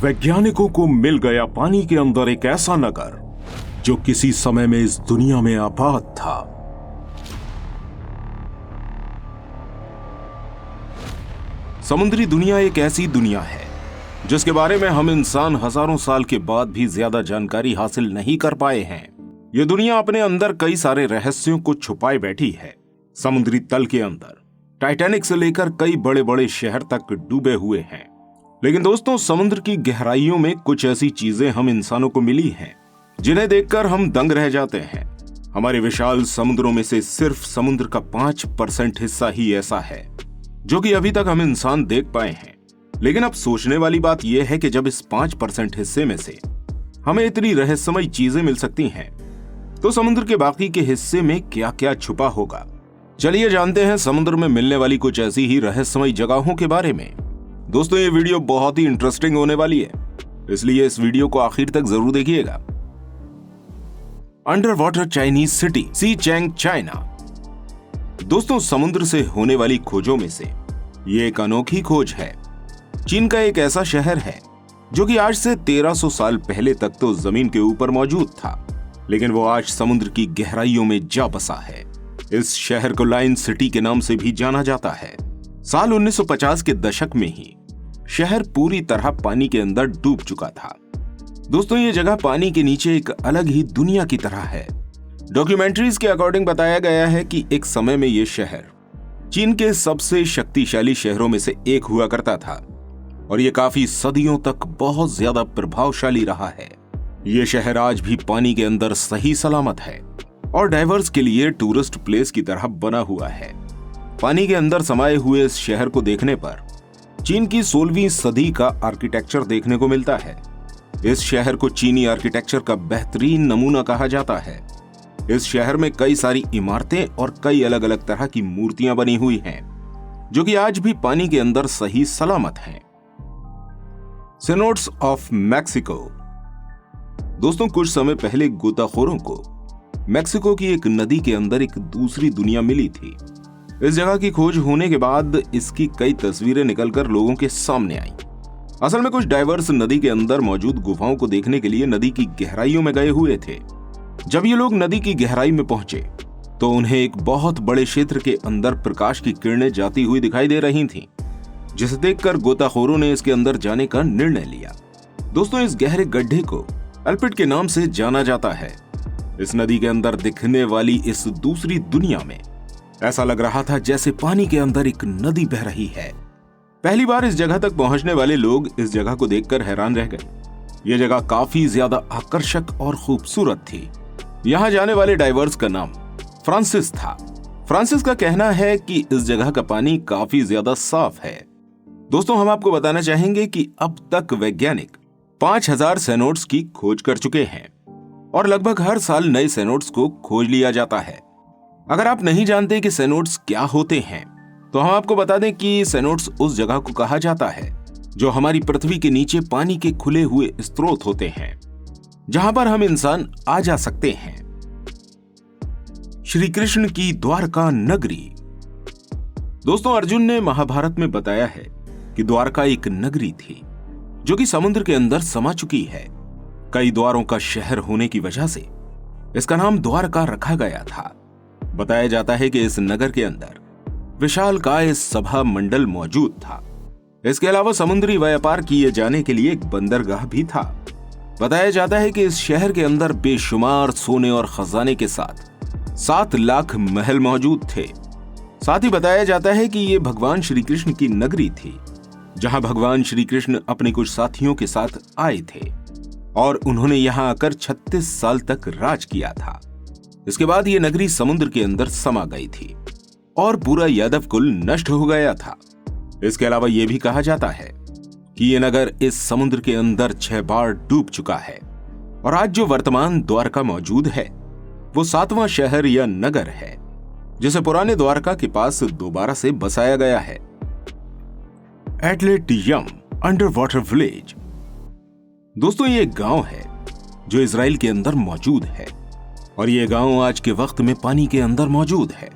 वैज्ञानिकों को मिल गया पानी के अंदर एक ऐसा नगर जो किसी समय में इस दुनिया में आबाद था। समुद्री दुनिया एक ऐसी दुनिया है जिसके बारे में हम इंसान हजारों साल के बाद भी ज्यादा जानकारी हासिल नहीं कर पाए हैं। यह दुनिया अपने अंदर कई सारे रहस्यों को छुपाए बैठी है। समुद्री तल के अंदर टाइटैनिक से लेकर कई बड़े बड़े शहर तक डूबे हुए हैं। लेकिन दोस्तों, समुद्र की गहराइयों में कुछ ऐसी चीजें हम इंसानों को मिली हैं जिन्हें देखकर हम दंग रह जाते हैं। हमारे विशाल समुद्रों में से सिर्फ समुद्र का 5% हिस्सा ही ऐसा है जो कि अभी तक हम इंसान देख पाए हैं। लेकिन अब सोचने वाली बात यह है कि जब इस 5% हिस्से में से हमें इतनी रहस्यमयी चीजें मिल सकती हैं, तो समुद्र के बाकी के हिस्से में क्या क्या छुपा होगा। चलिए जानते हैं समुद्र में मिलने वाली कुछ ऐसी ही रहस्यमयी जगहों के बारे में। दोस्तों, ये वीडियो बहुत ही इंटरेस्टिंग होने वाली है, इसलिए इस वीडियो को आखिर तक जरूर देखिएगा। अंडर वाटर चाइनीज सिटी, सी चैंग, चाइना। दोस्तों, समुद्र से होने वाली खोजों में से ये एक अनोखी खोज है। चीन का एक ऐसा शहर है जो कि आज से 1300 साल पहले तक तो जमीन के ऊपर मौजूद था, लेकिन वो आज समुद्र की गहराइयों में जा बसा है। इस शहर को लाइन सिटी के नाम से भी जाना जाता है। साल 1950 के दशक में ही शहर पूरी तरह पानी के अंदर डूब चुका था। दोस्तों, ये जगह पानी के नीचे एक अलग ही दुनिया की तरह है। डॉक्यूमेंट्रीज के अकॉर्डिंग बताया गया है कि एक समय में ये शहर चीन के सबसे शक्तिशाली शहरों में से एक हुआ करता था और ये काफी सदियों तक बहुत ज्यादा प्रभावशाली रहा है। ये शहर आज भी पानी के अंदर सही सलामत है और डाइवर्स के लिए टूरिस्ट प्लेस की तरह बना हुआ है। पानी के अंदर समाये हुए इस शहर को देखने पर चीन की 16वीं सदी का आर्किटेक्चर देखने को मिलता है। इस शहर को चीनी आर्किटेक्चर का बेहतरीन नमूना कहा जाता है। इस शहर में कई सारी इमारतें और कई अलग अलग तरह की मूर्तियां बनी हुई हैं, जो कि आज भी पानी के अंदर सही सलामत हैं। सेनोट्स ऑफ मैक्सिको। दोस्तों, कुछ समय पहले गोताखोरों को मैक्सिको की एक नदी के अंदर एक दूसरी दुनिया मिली थी। इस जगह की खोज होने के बाद इसकी कई तस्वीरें निकलकर लोगों के सामने आईं। असल में कुछ डाइवर्स नदी के अंदर मौजूद गुफाओं को देखने के लिए नदी की गहराइयों में गए हुए थे। जब ये लोग नदी की गहराई में पहुंचे तो उन्हें एक बहुत बड़े क्षेत्र के अंदर प्रकाश की किरणें जाती हुई दिखाई दे रही थीं, जिसे देखकर गोताखोरों ने इसके अंदर जाने का निर्णय लिया। दोस्तों, इस गहरे गड्ढे को अल्पिट के नाम से जाना जाता है। इस नदी के अंदर दिखने वाली इस दूसरी दुनिया में ऐसा लग रहा था जैसे पानी के अंदर एक नदी बह रही है। पहली बार इस जगह तक पहुंचने वाले लोग इस जगह को देखकर हैरान रह गए। यह जगह काफी ज्यादा आकर्षक और खूबसूरत थी। यहां जाने वाले डाइवर्स का नाम फ्रांसिस था। फ्रांसिस का कहना है कि इस जगह का पानी काफी ज्यादा साफ है। दोस्तों, हम आपको बताना चाहेंगे कि अब तक वैज्ञानिक 5000 सेनोट्स की खोज कर चुके हैं और लगभग हर साल नए सेनोट्स को खोज लिया जाता है। अगर आप नहीं जानते कि सेनोट्स क्या होते हैं, तो हम आपको बता दें कि सेनोट्स उस जगह को कहा जाता है जो हमारी पृथ्वी के नीचे पानी के खुले हुए स्रोत होते हैं, जहां पर हम इंसान आ जा सकते हैं। श्री कृष्ण की द्वारका नगरी। दोस्तों, अर्जुन ने महाभारत में बताया है कि द्वारका एक नगरी थी जो कि समुद्र के अंदर समा चुकी है। कई द्वारों का शहर होने की वजह से इसका नाम द्वारका रखा गया था। बताया जाता है कि इस नगर के अंदर विशालकाय सभा मंडल मौजूद था। इसके अलावा समुद्री व्यापार किए जाने के लिए एक बंदरगाह भी था। बताया जाता है कि इस शहर के अंदर बेशुमार सोने और खजाने के साथ 7 लाख महल मौजूद थे। साथ ही बताया जाता है कि ये भगवान श्री कृष्ण की नगरी थी, जहां भगवान श्री कृष्ण अपने कुछ साथियों के साथ आए थे और उन्होंने यहां आकर 36 साल तक राज किया था। इसके बाद ये नगरी समुद्र के अंदर समा गई थी और पूरा यादव कुल नष्ट हो गया था। इसके अलावा यह भी कहा जाता है कि यह नगर इस समुद्र के अंदर 6 बार डूब चुका है और आज जो वर्तमान द्वारका मौजूद है वो 7वां शहर या नगर है, जिसे पुराने द्वारका के पास दोबारा से बसाया गया है। एटलेटियम अंडर वाटर विलेज। दोस्तों, ये एक गांव है जो इजराइल के अंदर मौजूद है और यह गांव आज के वक्त में पानी के अंदर मौजूद है,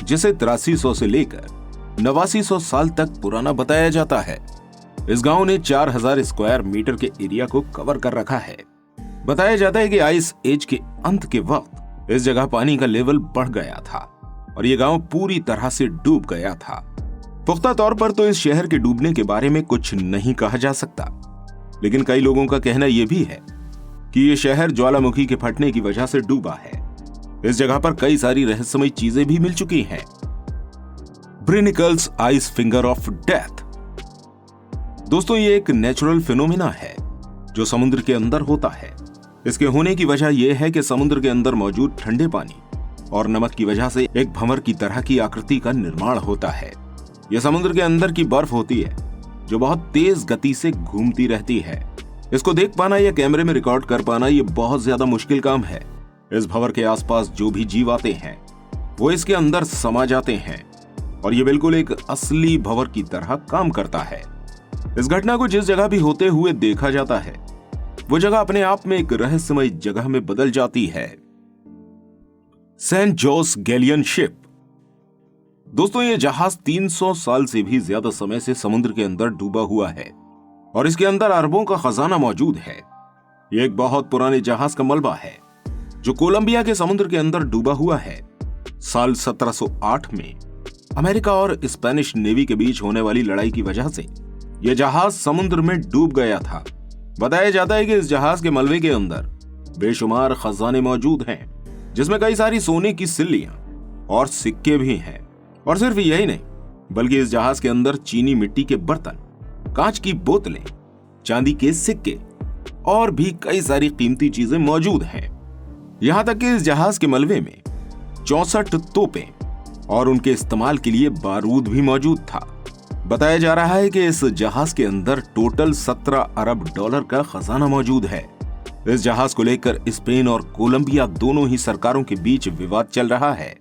जिसे 8300 से लेकर 8900 साल तक पुराना बताया जाता है। इस गांव ने 4000 स्क्वायर मीटर के एरिया को कवर कर रखा है। बताया जाता है कि आइस एज के अंत के वक्त इस जगह पानी का लेवल बढ़ गया था और ये गांव पूरी तरह से डूब गया था। पुख्ता तौर पर तो इस शहर के डूबने के बारे में कुछ नहीं कहा जा सकता, लेकिन कई लोगों का कहना यह भी है कि यह शहर ज्वालामुखी के फटने की वजह से डूबा है। इस जगह पर कई सारी रहस्यमयी चीजें भी मिल चुकी हैं। ब्रिनिकल्स आइस फिंगर ऑफ डेथ। दोस्तों, ये एक नेचुरल फिनोमिना है जो समुद्र के अंदर होता है। इसके होने की वजह यह है कि समुद्र के अंदर मौजूद ठंडे पानी और नमक की वजह से एक भंवर की तरह की आकृति का निर्माण होता है। यह समुद्र के अंदर की बर्फ होती है जो बहुत तेज गति से घूमती रहती है। इसको देख पाना या कैमरे में रिकॉर्ड कर पाना ये बहुत ज्यादा मुश्किल काम है। इस भंवर के आसपास जो भी जीव आते हैं वो इसके अंदर समा जाते हैं और ये बिल्कुल एक असली भंवर की तरह काम करता है। इस घटना को जिस जगह भी होते हुए देखा जाता है वो जगह अपने आप में एक रहस्यमय जगह में बदल जाती है। सेंट जोस गैलियन शिप। दोस्तों, ये जहाज 300 साल से भी ज्यादा समय से समुद्र के अंदर डूबा हुआ है और इसके अंदर अरबों का खजाना मौजूद है। ये एक बहुत पुराने जहाज का मलबा है जो कोलंबिया के समुद्र के अंदर डूबा हुआ है। साल 1708 में अमेरिका और स्पेनिश नेवी के बीच होने वाली लड़ाई की वजह से यह जहाज समुद्र में डूब गया था। बताया जाता है कि इस जहाज के मलबे के अंदर बेशुमार खजाने मौजूद हैं, जिसमें कई सारी सोने की सिल्लियां और सिक्के भी हैं। और सिर्फ यही नहीं, बल्कि इस जहाज के अंदर चीनी मिट्टी के बर्तन, कांच की बोतलें, चांदी के सिक्के और भी कई सारी कीमती चीजें मौजूद हैं। यहां तक कि इस जहाज के मलबे में 64 तोपें और उनके इस्तेमाल के लिए बारूद भी मौजूद था। बताया जा रहा है कि इस जहाज के अंदर टोटल 17 अरब डॉलर का खजाना मौजूद है। इस जहाज को लेकर स्पेन और कोलंबिया दोनों ही सरकारों के बीच विवाद चल रहा है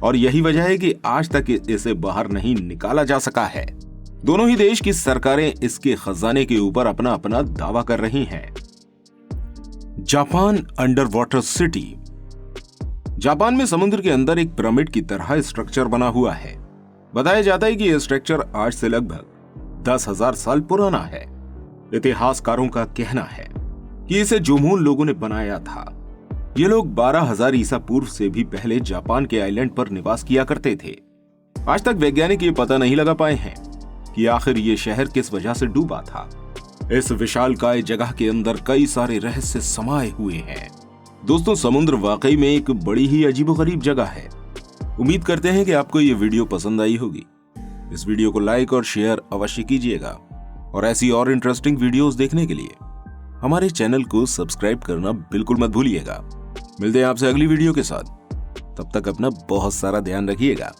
और यही वजह है कि आज तक इसे बाहर नहीं निकाला जा सका है। दोनों ही देश की सरकारें इसके खजाने के ऊपर अपना अपना दावा कर रही हैं। Japan under water city. Japan में समुद्र के अंदर एक पिरामिड की तरह स्ट्रक्चर बना हुआ है। बताया जाता है कि यह स्ट्रक्चर आज से लगभग 10,000 साल पुराना है। इतिहासकारों का कहना है कि इसे जोमून लोगों ने बनाया था। ये लोग 12,000 ईसा पूर्व से भी पहले जापान के आइलैंड पर निवास किया करते थे। आज तक वैज्ञानिक ये पता नहीं लगा पाए हैं कि आखिर ये शहर किस वजह से डूबा था। इस विशालकाय जगह के अंदर कई सारे रहस्य समाये हुए हैं। दोस्तों, समुद्र वाकई में एक बड़ी ही अजीबोगरीब जगह है। उम्मीद करते हैं कि आपको ये वीडियो पसंद आई होगी। इस वीडियो को लाइक और शेयर अवश्य कीजिएगा और ऐसी और इंटरेस्टिंग वीडियोस देखने के लिए हमारे चैनल को सब्सक्राइब करना बिल्कुल मत भूलिएगा। मिलते हैं आपसे अगली वीडियो के साथ। तब तक अपना बहुत सारा ध्यान रखिएगा।